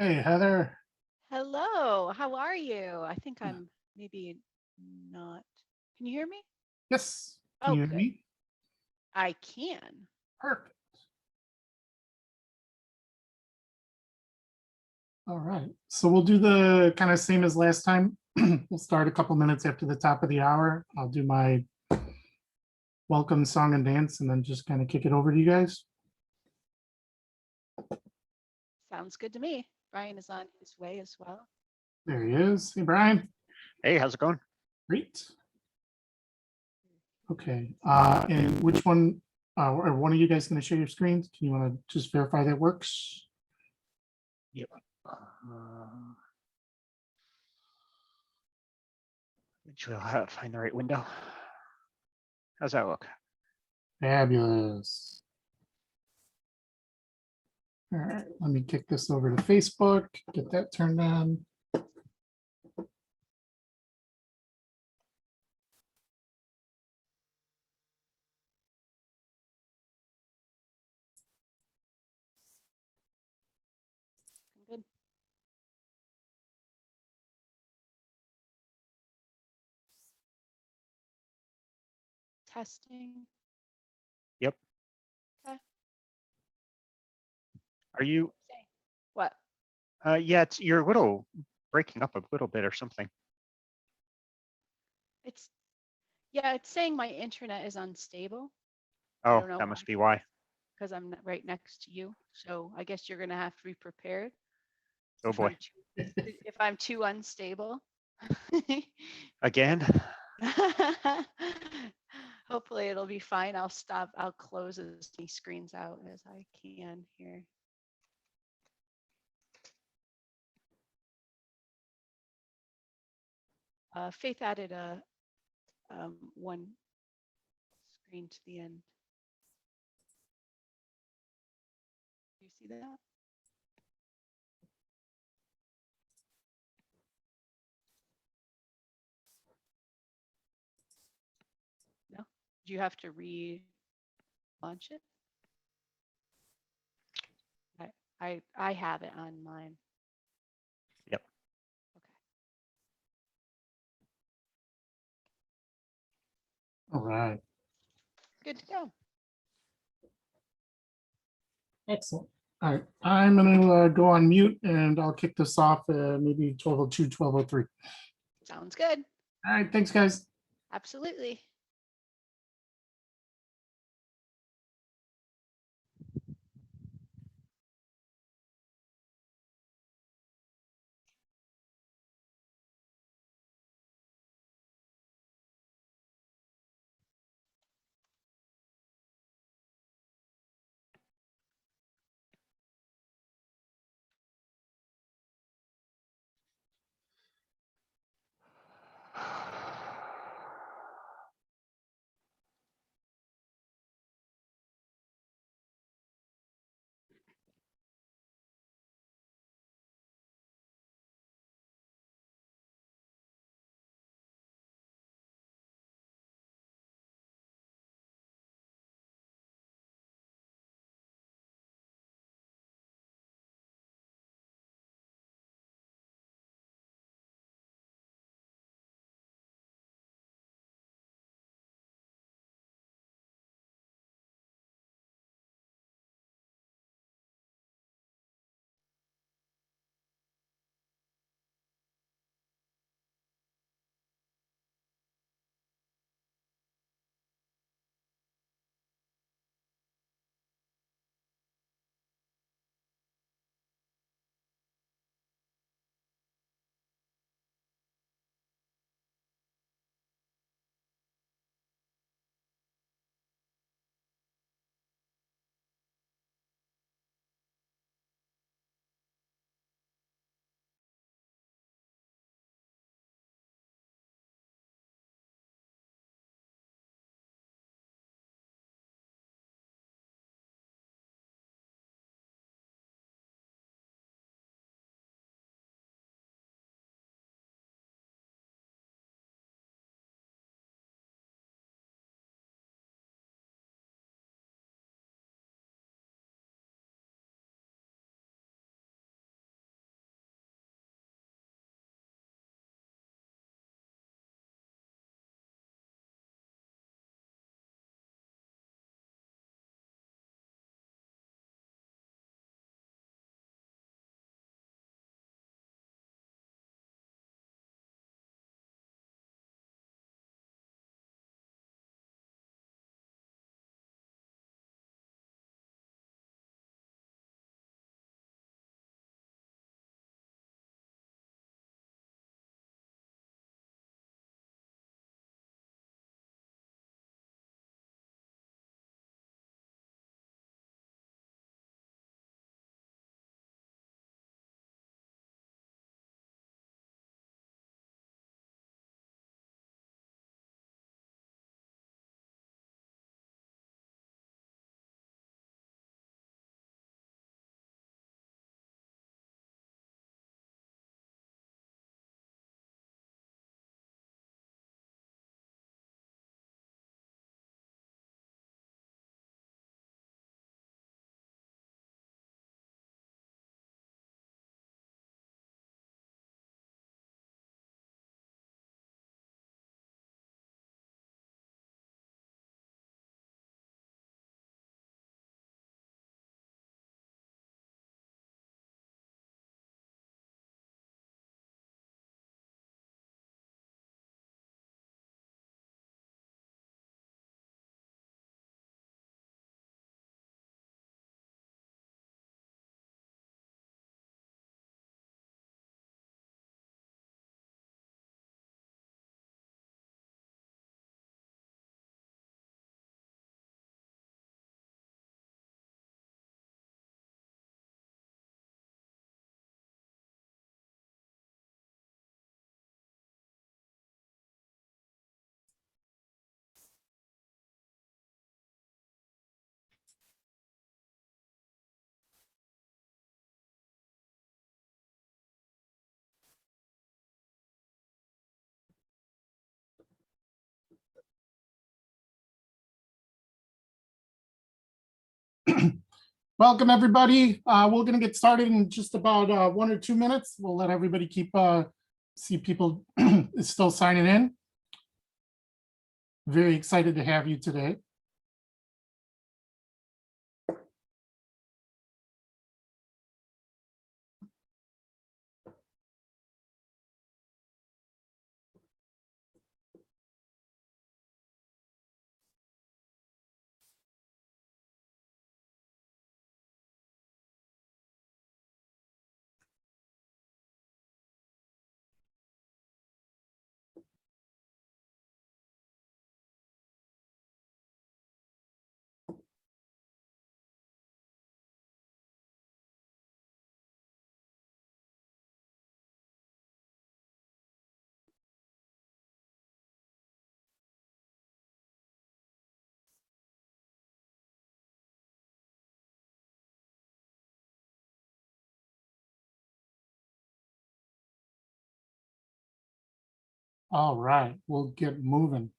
Hey, Heather. Hello, how are you? I think I'm maybe not. Can you hear me? Yes, can Oh, you hear good. me? I can. Perfect. All right. So we'll do the kind of same as last time. We'll start a couple minutes after the top of the hour. I'll do my welcome song and dance and then just kind of kick it over to you guys. Sounds good to me. Brian is on his way as well. There he is. Hey, Brian. Hey, how's it going? Great. Okay. And which one, or one of you guys going to share your screens? Can you want to just verify that works? Yep. Make sure I'll find the right window. How's that look? Fabulous. All right, let me kick this over to Facebook, get that turned on. Good. Testing. Yep. Okay. Are you? What? Yeah, you're a little breaking up a little bit or something. It's saying my internet is unstable. Oh, that must be why. Because I'm right next to you. So I guess you're going to have to be prepared. Oh boy. If I'm too unstable. Again? Hopefully it'll be fine. I'll close as many screens out as I can here. Faith added a one screen to the end. Do you see that? No? Do you have to relaunch it? I have it on mine. Yep. Okay. All right. Good to go. Excellent. All right, I'm going to go on mute and I'll kick this off maybe 12:02, 12:03. Sounds good. All right, thanks, guys. Absolutely. Welcome, everybody. We're going to get started in just about 1 or 2 minutes. We'll let everybody see people is still signing in. Very excited to have you today. All right, we'll get moving.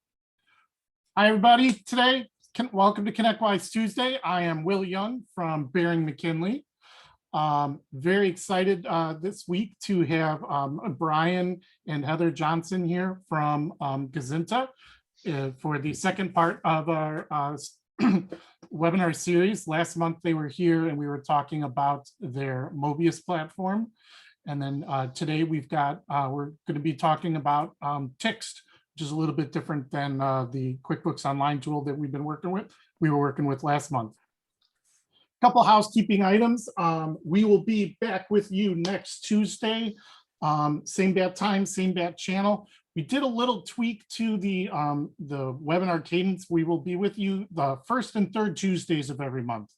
Hi, everybody. Today, welcome to ConnectWise Tuesday. I am Will Young from Bering McKinley. Very excited this week to have Brian and Heather Johnson here from Gazinta for the second part of our webinar series. Last month they were here and we were talking about their Mobius platform. And then today we're going to be talking about Text, which is a little bit different than the QuickBooks Online tool that we were working with last month. Couple housekeeping items. We will be back with you next Tuesday, same bat time, same bat channel. We did a little tweak to the webinar cadence. We will be with you the first and third Tuesdays of every month.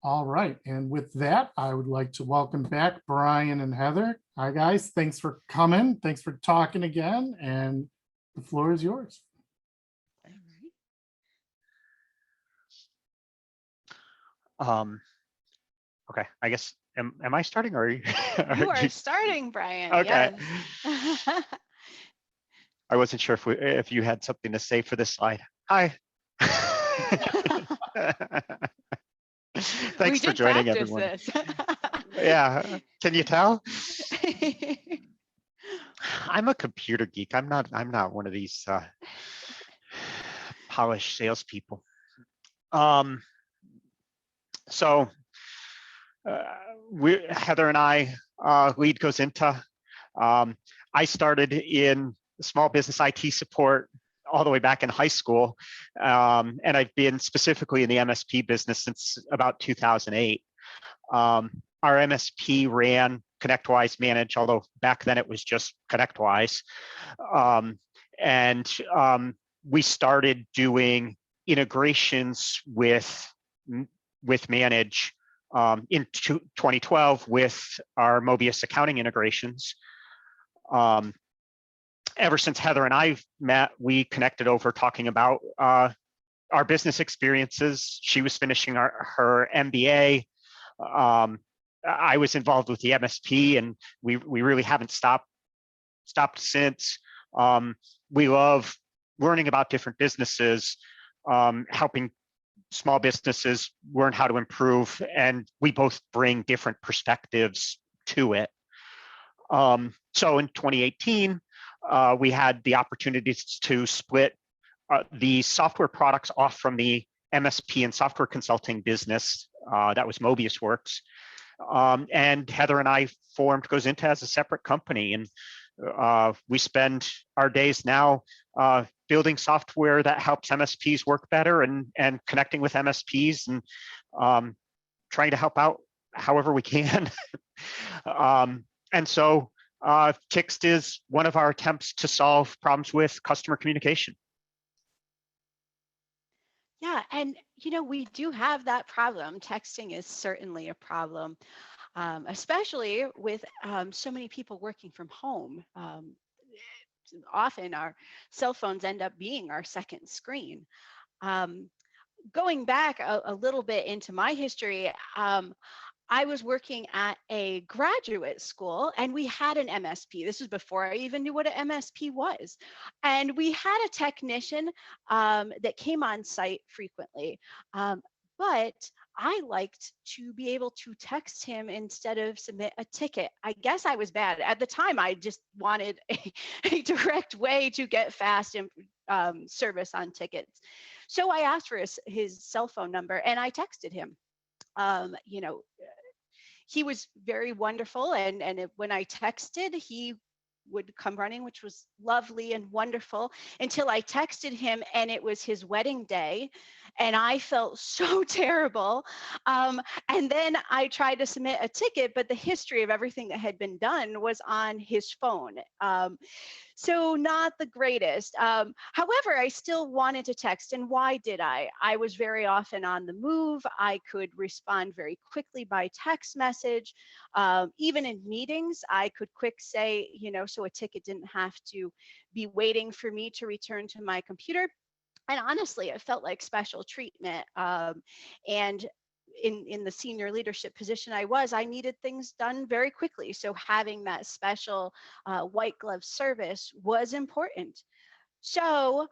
All right, and with that, I would like to welcome back Brian and Heather. Hi, guys. Thanks for coming. Thanks for talking again, and the floor is yours. Okay, I guess, am I starting or are you? You are starting, Brian. Okay. Yes. I wasn't sure if you had something to say for this slide. Hi. Thanks for joining, everyone. This. Yeah, can you tell? I'm a computer geek. I'm not one of these polished salespeople. So Heather and I lead Gazinta. I started in small business IT support all the way back in high school, and I've been specifically in the MSP business since about 2008. Our MSP ran ConnectWise Manage, although back then it was just ConnectWise, and we started doing integrations with Manage in 2012 with our Mobius accounting integrations. Ever since Heather and I met, we connected over talking about our business experiences. She was finishing her MBA. I was involved with the MSP, and we really haven't stopped since. We love learning about different businesses, helping small businesses learn how to improve, and we both bring different perspectives to it. So in 2018, we had the opportunities to split the software products off from the MSP and software consulting business. That was Mobius Works. And Heather and I formed Gazinta as a separate company. And we spend our days now building software that helps MSPs work better and connecting with MSPs and trying to help out however we can. And so Text is one of our attempts to solve problems with customer communication. Yeah, and we do have that problem. Texting is certainly a problem, especially with so many people working from home. Often our cell phones end up being our second screen. Going back a little bit into my history, I was working at a graduate school and we had an MSP. This was before I even knew what an MSP was. And we had a technician that came on site frequently. But I liked to be able to text him instead of submit a ticket. I guess I was bad. At the time, I just wanted a direct way to get fast service on tickets. So I asked for his cell phone number and I texted him. You know, he was very wonderful, and when I texted, he would come running, which was lovely and wonderful, until I texted him and it was his wedding day, and I felt so terrible. And then I tried to submit a ticket, but the history of everything that had been done was on his phone. So not the greatest. However, I still wanted to text. And why did I? I was very often on the move. I could respond very quickly by text message. Even in meetings, I could quick say, you know, so a ticket didn't have to be waiting for me to return to my computer. And honestly, it felt like special treatment. And in the senior leadership position I needed things done very quickly. So having that special white glove service was important. So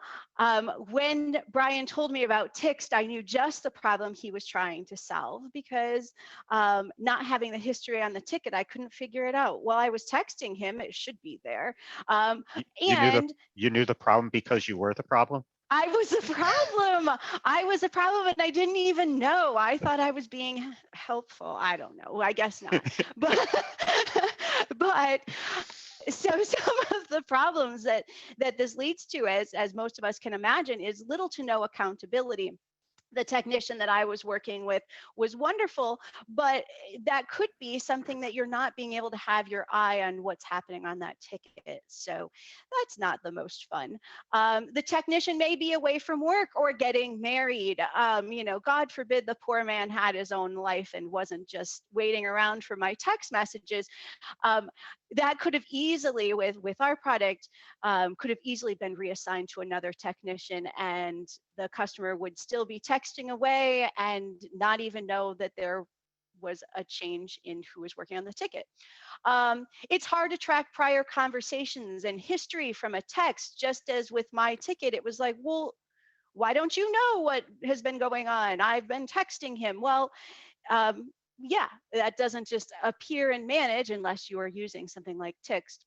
when Brian told me about Tixt, I knew just the problem he was trying to solve, because not having the history on the ticket, I couldn't figure it out. While I was texting him, it should be there. You knew the problem because you were the problem? I was a problem. I was a problem and I didn't even know. I thought I was being helpful. I don't know. I guess not. But so some of the problems that this leads to, as most of us can imagine, is little to no accountability. The technician that I was working with was wonderful, but that could be something that you're not being able to have your eye on what's happening on that ticket. So that's not the most fun. The technician may be away from work or getting married. You know, God forbid the poor man had his own life and wasn't just waiting around for my text messages. That could have easily, with our product, could have easily been reassigned to another technician, and the customer would still be texting away and not even know that there was a change in who was working on the ticket. It's hard to track prior conversations and history from a text. Just as with my ticket, it was like, well, why don't you know what has been going on? I've been texting him. Well, yeah, that doesn't just appear in Manage unless you are using something like Tixt.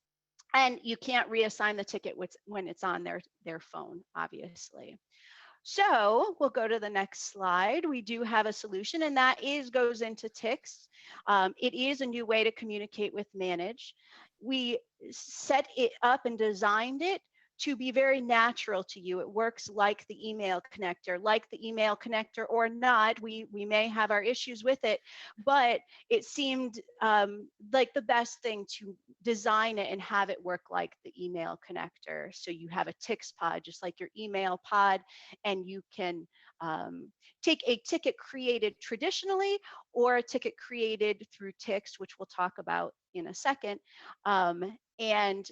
And you can't reassign the ticket when it's on their phone, obviously. So we'll go to the next slide. We do have a solution, and that goes into Tixt. It is a new way to communicate with Manage. We set it up and designed it to be very natural to you. It works like the email connector, or not. We may have our issues with it, but it seemed like the best thing to design it and have it work like the email connector. So you have a Tixt pod, just like your email pod, and you can take a ticket created traditionally or a ticket created through Tixt, which we'll talk about in a second, and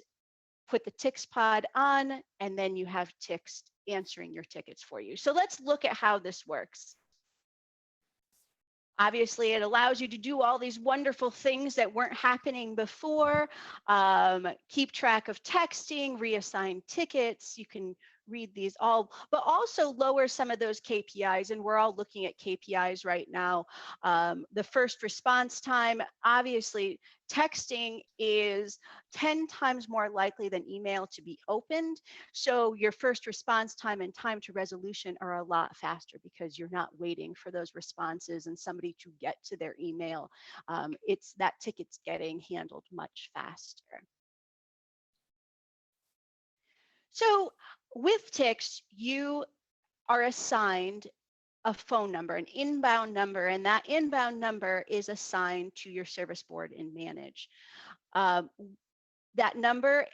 put the Tixt pod on, and then you have Tixt answering your tickets for you. So let's look at how this works. Obviously, it allows you to do all these wonderful things that weren't happening before. Keep track of texting, reassign tickets. You can read these all, but also lower some of those KPIs. And we're all looking at KPIs right now. The first response time, obviously, texting is 10 times more likely than email to be opened. So your first response time and time to resolution are a lot faster because you're not waiting for those responses and somebody to get to their email. It's that ticket's getting handled much faster. So with Tixt, you are assigned a phone number, an inbound number, and that inbound number is assigned to your service board in Manage. That number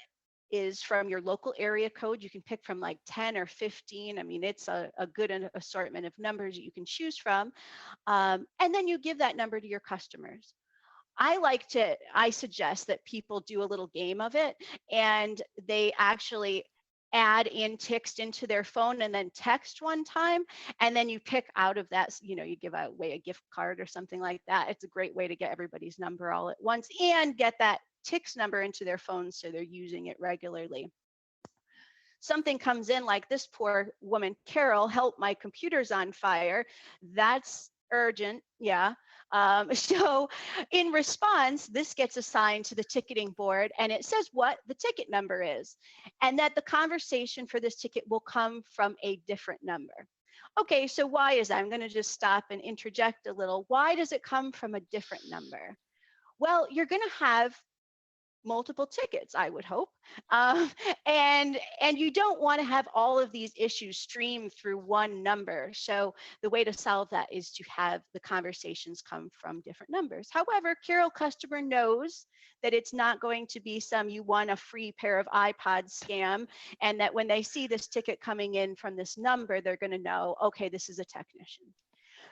is from your local area code. You can pick from like 10 or 15. I mean, it's a good assortment of numbers that you can choose from. And then you give that number to your customers. I suggest that people do a little game of it, and they actually add in text into their phone and then text one time, and then you pick out of that, you know, you give away a gift card or something like that. It's a great way to get everybody's number all at once and get that text number into their phones so they're using it regularly. Something comes in like this poor woman, Carol, help, my computer's on fire. That's urgent, yeah. So in response, this gets assigned to the ticketing board and it says what the ticket number is and that the conversation for this ticket will come from a different number. Okay, so why is that? I'm going to just stop and interject a little. Why does it come from a different number? Well, you're going to have multiple tickets, I would hope. And you don't want to have all of these issues stream through one number. So the way to solve that is to have the conversations come from different numbers. However, Carol customer knows that it's not going to be some you won a free pair of iPods scam, and that when they see this ticket coming in from this number, they're going to know, okay, this is a technician.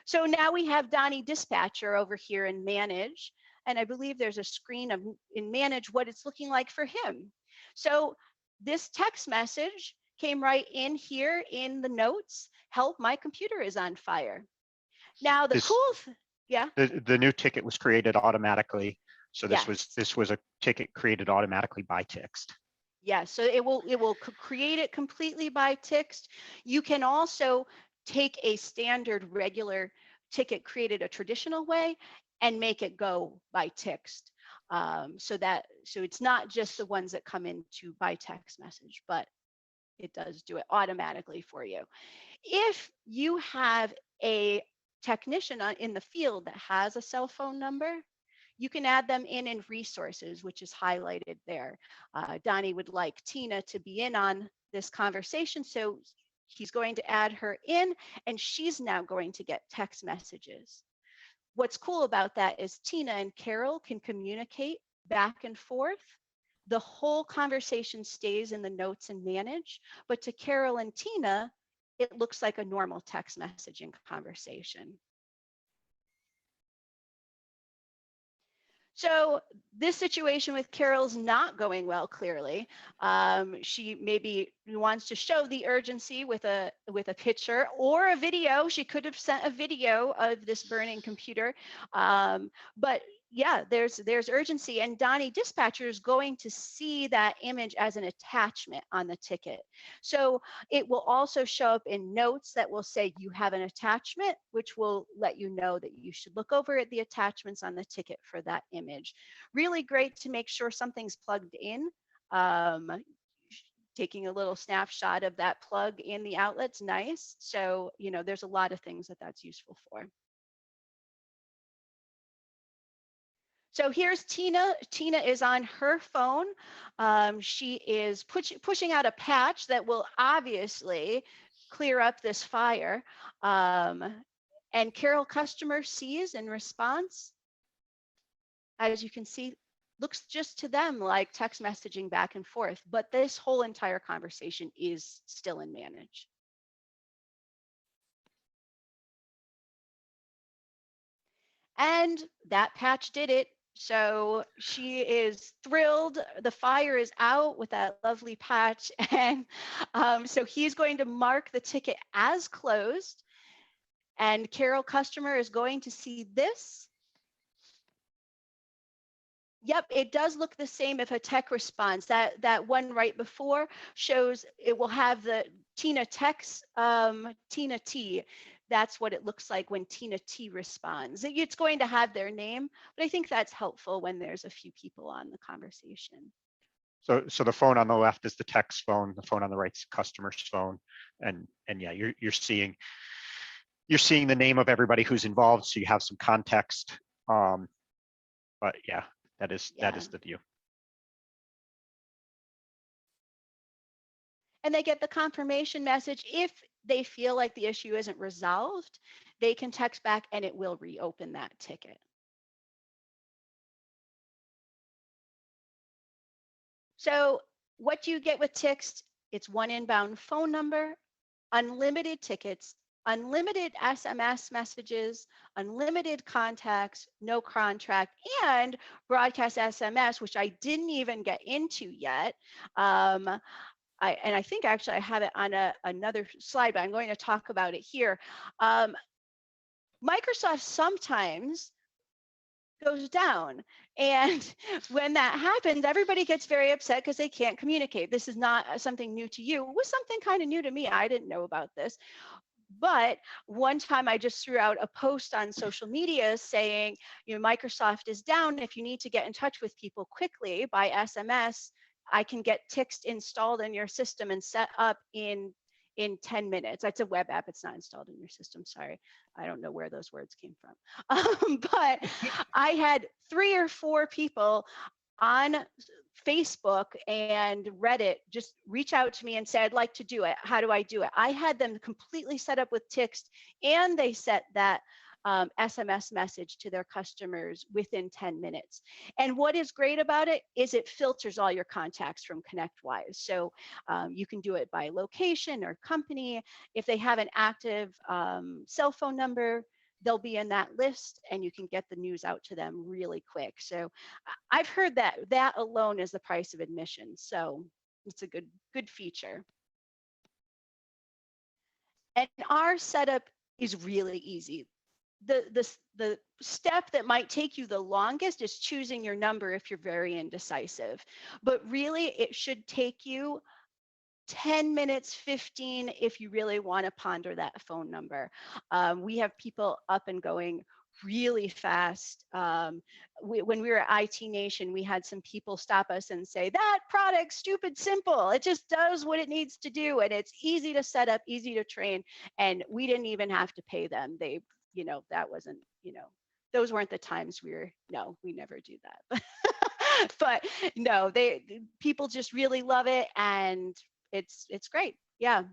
So now we have Donnie Dispatcher over here in Manage. And I believe there's a screen of in Manage what it's looking like for him. So this text message came right in here in the notes. Help, my computer is on fire. Now the yeah. The new ticket was created automatically. So this Yes. this was a ticket created automatically by text. Yeah, so it will create it completely by text. You can also take a standard regular ticket created a traditional way and make it go by text. So it's not just the ones that come into by text message, but it does do it automatically for you. If you have a technician in the field that has a cell phone number, you can add them in resources, which is highlighted there. Donnie would like Tina to be in on this conversation, so he's going to add her in, and she's now going to get text messages. What's cool about that is Tina and Carol can communicate back and forth. The whole conversation stays in the notes and Manage, but to Carol and Tina, it looks like a normal text messaging conversation. So this situation with Carol's not going well, clearly. She maybe wants to show the urgency with a picture or a video. She could have sent a video of this burning computer. But yeah, there's urgency, and Donnie Dispatcher is going to see that image as an attachment on the ticket. So it will also show up in notes that will say you have an attachment, which will let you know that you should look over at the attachments on the ticket for that image. Really great to make sure something's plugged in. Taking a little snapshot of that plug in the outlet's nice. So, you know, there's a lot of things that that's useful for. So here's Tina. Tina is on her phone. She is pushing out a patch that will obviously clear up this fire. And Carol customer sees in response, as you can see, looks just to them like text messaging back and forth, but this whole entire conversation is still in Manage. And that patch did it. So she is thrilled. The fire is out with that lovely patch. And so he's going to mark the ticket as closed. And Carol customer is going to see this. Yep, it does look the same if a tech responds. That one right before shows it will have the Tina text, Tina T. That's what it looks like when Tina T responds. It's going to have their name, but I think that's helpful when there's a few people on the conversation. So the phone on the left is the text phone, the phone on the right is the customer's phone, and yeah, you're seeing the name of everybody who's involved, so you have some context. But yeah, that is the view. And they get the confirmation message. If they feel like the issue isn't resolved, they can text back and it will reopen that ticket. So what do you get with text? It's one inbound phone number, unlimited tickets, unlimited SMS messages, unlimited contacts, no contract, and broadcast SMS, which I didn't even get into yet. and I think actually I have it on another slide, but I'm going to talk about it here. Microsoft sometimes goes down. And when that happens, everybody gets very upset because they can't communicate. This is not something new to you. It was something kind of new to me. I didn't know about this. But one time I just threw out a post on social media saying, Microsoft is down. If you need to get in touch with people quickly by SMS, I can get Tixt installed in your system and set up in 10 minutes. It's a web app. It's not installed in your system. Sorry. I don't know where those words came from. But I had 3 or 4 people on Facebook and Reddit just reach out to me and say, I'd like to do it. How do I do it? I had them completely set up with Tixt, and they set that SMS message to their customers within 10 minutes. And what is great about it is it filters all your contacts from ConnectWise. So you can do it by location or company. If they have an active cell phone number, they'll be in that list, and you can get the news out to them really quick. So I've heard that alone is the price of admission. So it's a good feature. And our setup is really easy. The step that might take you the longest is choosing your number if you're very indecisive. But really, it should take you 10 minutes, 15, if you really want to ponder that phone number. We have people up and going really fast. When we were at IT Nation, we had some people stop us and say, that product's stupid simple. It just does what it needs to do. And it's easy to set up, easy to train. And we didn't even have to pay them. They, that wasn't, those weren't the times we never do that. But no, people just really love it. And it's great. Yeah.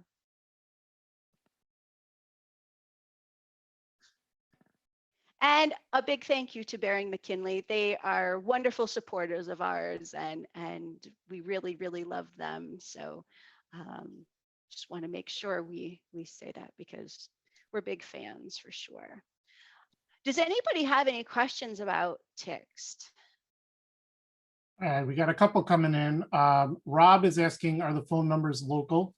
And a big thank you to Bering McKinley. They are wonderful supporters of ours, and we really, really love them. So just want to make sure we say that, because we're big fans for sure. Does anybody have any questions about Tixt? We got a couple coming in. Rob is asking, are the phone numbers local?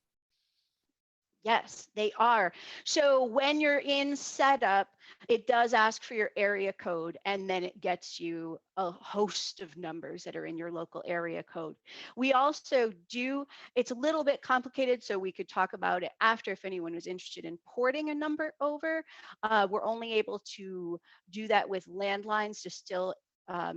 Yes, they are. So when you're in setup, it does ask for your area code, and then it gets you a host of numbers that are in your local area code. We also do, it's a little bit complicated, so we could talk about it after if anyone was interested in porting a number over. We're only able to do that with landlines to still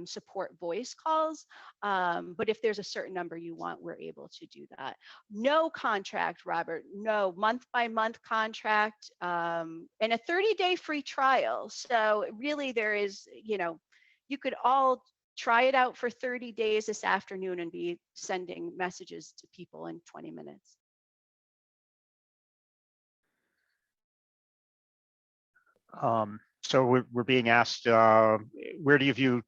support voice calls. But if there's a certain number you want, we're able to do that. No contract, Robert, no month-by-month contract, and a 30-day free trial. So really there is, you could all try it out for 30 days this afternoon and be sending messages to people in 20 minutes. So we're being asked, where do you view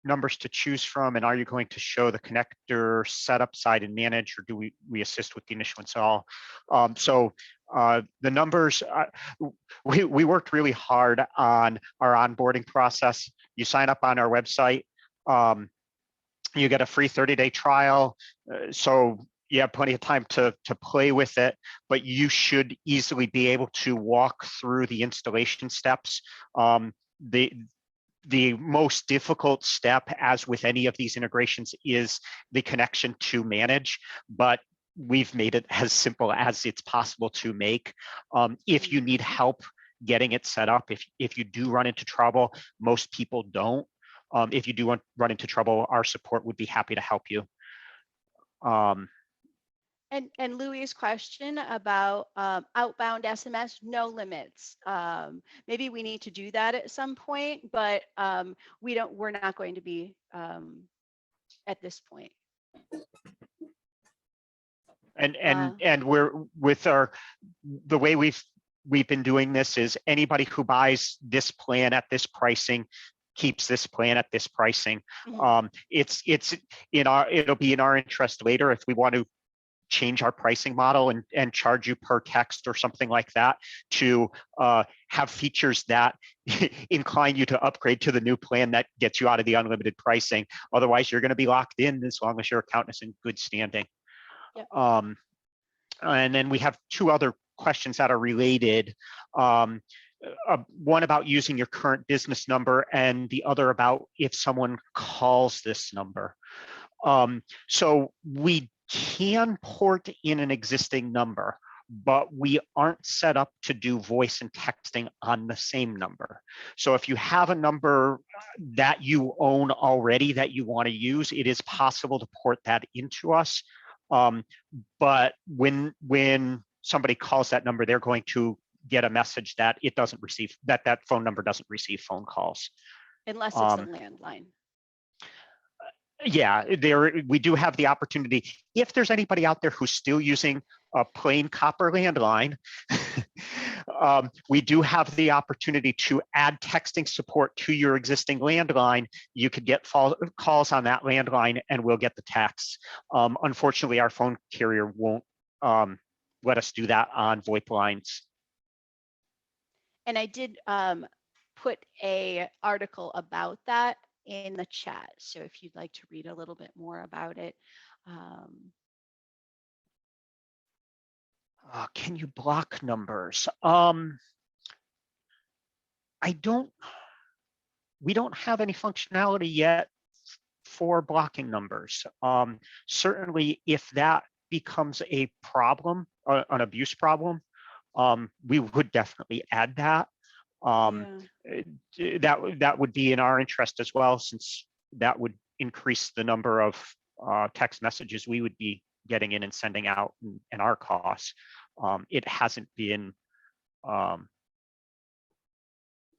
numbers to choose from, and are you going to show the connector setup side and manage, or do we assist with the initial install? So the numbers, we worked really hard on our onboarding process. You sign up on our website, you get a free 30-day trial. So you have plenty of time to play with it, but you should easily be able to walk through the installation steps. The most difficult step, as with any of these integrations, is the connection to manage, but we've made it as simple as it's possible to make. If you need help getting it set up, if you do run into trouble, most people don't. If you do run into trouble, our support would be happy to help you. And Louis' question about outbound SMS, no limits. Maybe we need to do that at some point, but we're not going to be at this point. And we're with the way we've been doing this is anybody who buys this plan at this pricing keeps this plan at this pricing. Mm-hmm. It'll be in our interest later if we want to change our pricing model and charge you per text or something like that, to have features that incline you to upgrade to the new plan that gets you out of the unlimited pricing. Otherwise, you're going to be locked in as long as your account is in good standing. Yep. And then we have two other questions that are related. One about using your current business number, and the other about if someone calls this number. So we can port in an existing number, but we aren't set up to do voice and texting on the same number. So if you have a number that you own already that you want to use, it is possible to port that into us. But when somebody calls that number, they're going to get a message that it doesn't receive, that phone number doesn't receive phone calls. Unless it's a landline. Yeah, we do have the opportunity. If there's anybody out there who's still using a plain copper landline, we do have the opportunity to add texting support to your existing landline. You could get calls on that landline and we'll get the texts. Unfortunately, our phone carrier won't let us do that on VoIP lines. And I did put a article about that in the chat. So if you'd like to read a little bit more about it. Can you block numbers? We don't have any functionality yet for blocking numbers. Certainly if that becomes a problem, an abuse problem, we would definitely add that. That would be in our interest as well, since that would increase the number of text messages we would be getting in and sending out, and our costs. It hasn't been an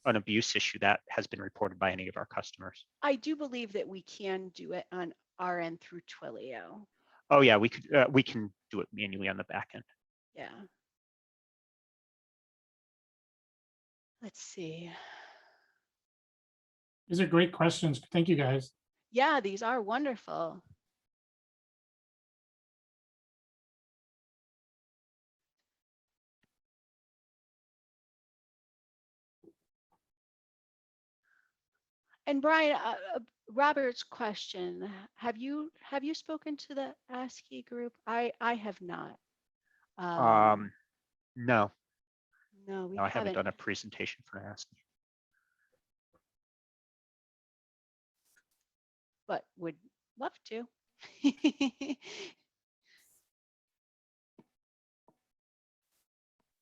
abuse issue that has been reported by any of our customers. I do believe that we can do it on our end through Twilio. Oh yeah, we can do it manually on the back end. Yeah. Let's see. These are great questions. Thank you, guys. Yeah, these are wonderful. And Brian, Robert's question: Have you spoken to the ASCII group? I have not. No. No, we I haven't done a presentation for ASCII. But would love to.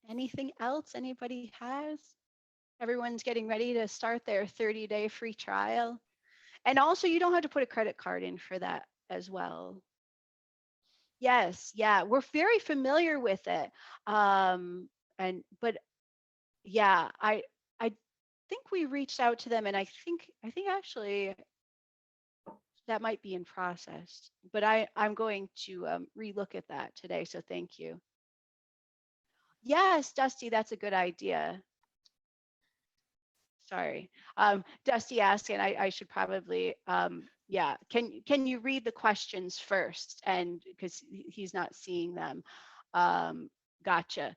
Anything else anybody has? Everyone's getting ready to start their 30-day free trial. And also, you don't have to put a credit card in for that as well. Yes, yeah, we're very familiar with it. But yeah, I think we reached out to them, and I think actually that might be in process. But I'm going to relook at that today. So thank you. Yes, Dusty, that's a good idea. Sorry, Dusty asked, and I should probably, yeah. Can you read the questions first? And because he's not seeing them. Gotcha.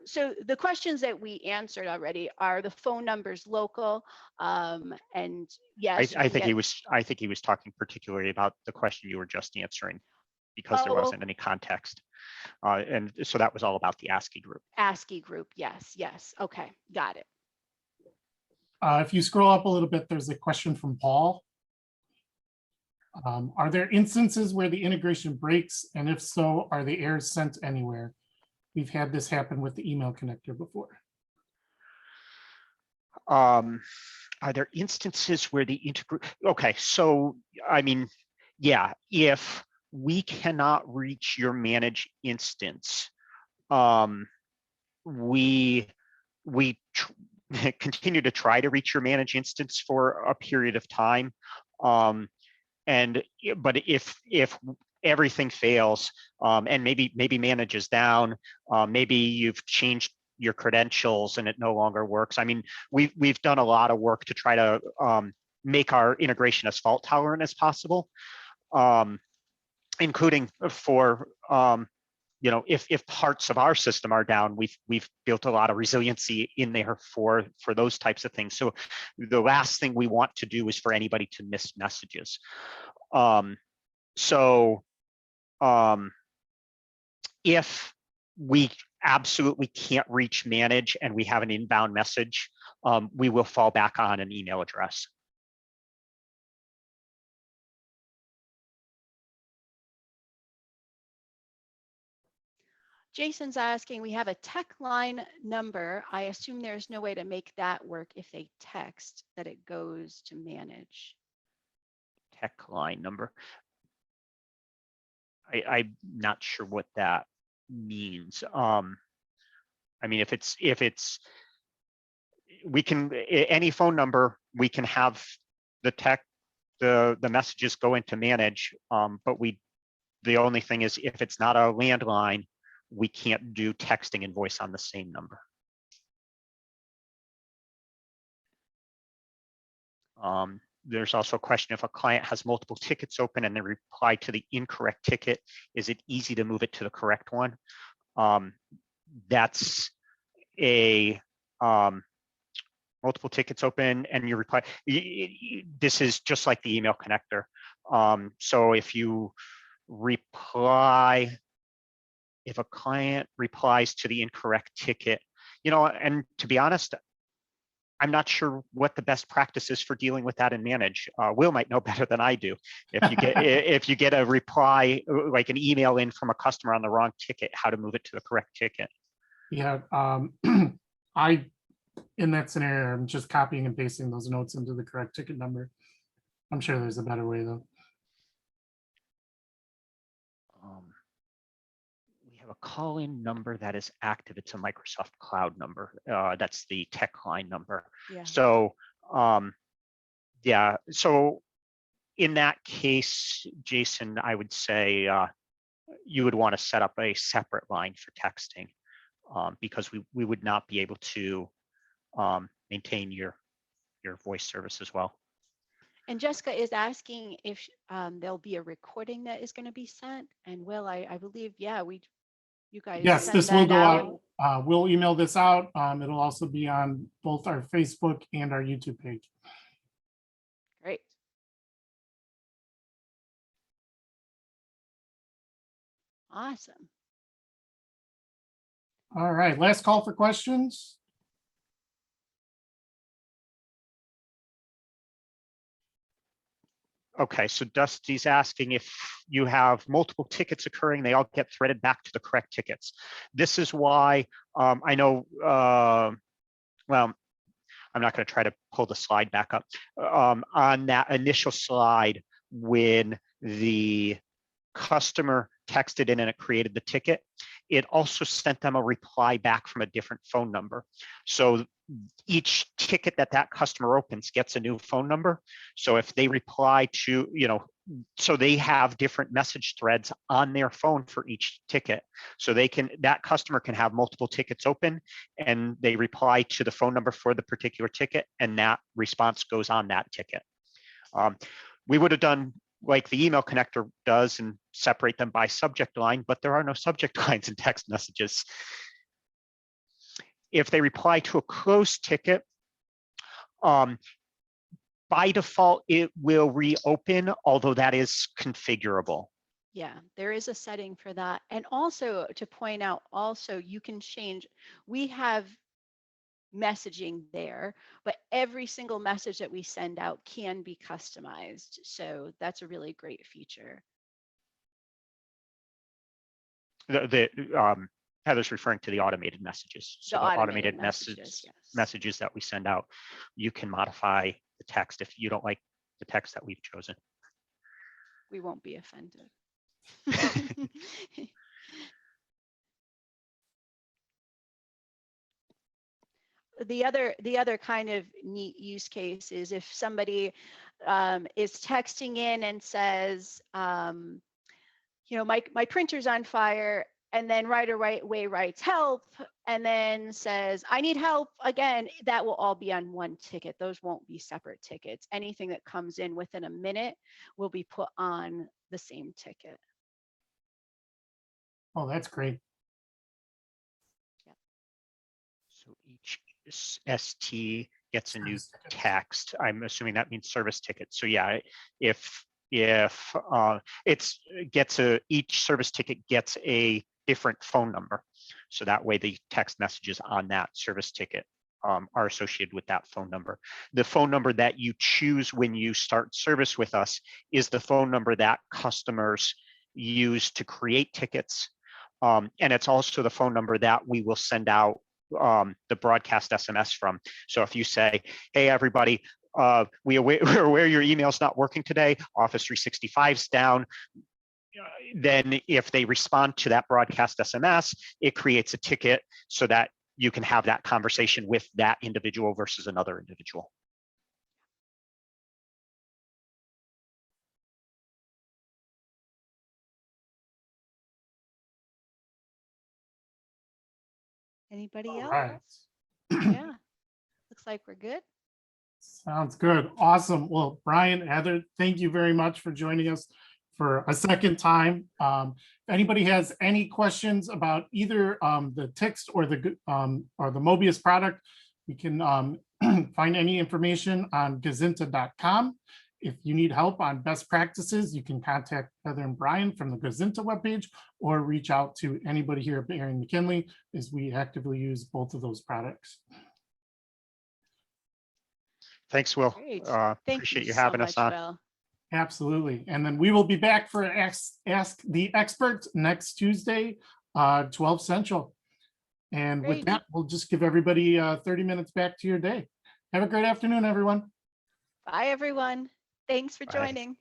So the questions that we answered already are the phone numbers local, and yes. I think he was talking particularly about the question you were just answering, because there wasn't any context. And so that was all about the ASCII group. ASCII group, yes. Okay, got it. If you scroll up a little bit, there's a question from Paul. Are there instances where the integration breaks? And if so, are the errors sent anywhere? We've had this happen with the email connector before. Are there instances where the integration? Okay, so I mean, yeah, if we cannot reach your managed instance, we continue to try to reach your managed instance for a period of time. But if everything fails, and maybe manage is down, maybe you've changed your credentials and it no longer works. I mean, we've done a lot of work to try to make our integration as fault tolerant as possible, including for if parts of our system are down, we've built a lot of resiliency in there for those types of things. So the last thing we want to do is for anybody to miss messages. if we absolutely can't reach manage and we have an inbound message, we will fall back on an email address. Jason's asking, we have a tech line number. I assume there's no way to make that work if they text that it goes to manage. Tech line number. I'm not sure what that means. I mean, if it's, we can, any phone number, we can have the messages go into manage, but the only thing is if it's not a landline, we can't do texting and voice on the same number. There's also a question, if a client has multiple tickets open and they reply to the incorrect ticket, is it easy to move it to the correct one? That's a multiple tickets open and you reply. This is just like the email connector. So if you reply, if a client replies to the incorrect ticket, and to be honest, I'm not sure what the best practice is for dealing with that in manage. Will might know better than I do. If you get if you get a reply, like an email in from a customer on the wrong ticket, how to move it to the correct ticket. Yeah, in that scenario, I'm just copying and pasting those notes into the correct ticket number. I'm sure there's a better way though. We have a call-in number that is active. It's a Microsoft Cloud number. That's the tech line number. Yeah. So yeah, so in that case, Jason, I would say you would want to set up a separate line for texting, because we would not be able to maintain your voice service as well. And Jessica is asking if there'll be a recording that is going to be sent. And Will, I believe, yeah, you guys. Yes, send this will that go out. We'll email this out. It'll also be on both our Facebook and our YouTube page. Great. Awesome. All right, last call for questions. Okay, so Dusty's asking if you have multiple tickets occurring, they all get threaded back to the correct tickets. This is why I know, well, I'm not going to try to pull the slide back up. On that initial slide, when the customer texted in and it created the ticket, it also sent them a reply back from a different phone number. So each ticket that customer opens gets a new phone number. So if they reply to, so they have different message threads on their phone for each ticket. So that customer can have multiple tickets open and they reply to the phone number for the particular ticket and that response goes on that ticket. We would have done like the email connector does and separate them by subject line, but there are no subject lines in text messages. If they reply to a closed ticket, by default, it will reopen, although that is configurable. Yeah, there is a setting for that. And also to point out, also you can change, we have messaging there, but every single message that we send out can be customized. So that's a really great feature. Heather's referring to the automated messages. So the automated messages that we send out, you can modify the text if you don't like the text that we've chosen. We won't be offended. The other kind of neat use case is if somebody is texting in and says, my printer's on fire, and then right away writes help, and then says, I need help again, that will all be on one ticket. Those won't be separate tickets. Anything that comes in within a minute will be put on the same ticket. Oh, that's great. Yeah. So each ST gets a new text. I'm assuming that means service ticket. So yeah, if each service ticket gets a different phone number. So that way the text messages on that service ticket are associated with that phone number. The phone number that you choose when you start service with us is the phone number that customers use to create tickets. And it's also the phone number that we will send out the broadcast SMS from. So if you say, hey, everybody, we're aware your email's not working today, Office 365's down, then if they respond to that broadcast SMS, it creates a ticket so that you can have that conversation with that individual versus another individual. Anybody All else? right. Yeah, looks like we're good. Sounds good. Awesome. Well, Brian, Heather, thank you very much for joining us for a second time. If anybody has any questions about either the text or the Mobius product, we can find any information on gazinta.com. If you need help on best practices, you can contact Heather and Brian from the Gazinta webpage or reach out to anybody here at Bering McKinley, as we actively use both of those products. Thanks, Will. Great. Thank Appreciate you so having us much, on. Will. Absolutely. And then we will be back for Ask the Expert next Tuesday, 12 Central. And with Great. that, we'll just give everybody 30 minutes back to your day. Have a great afternoon, everyone. Bye, everyone. Thanks for Bye. joining.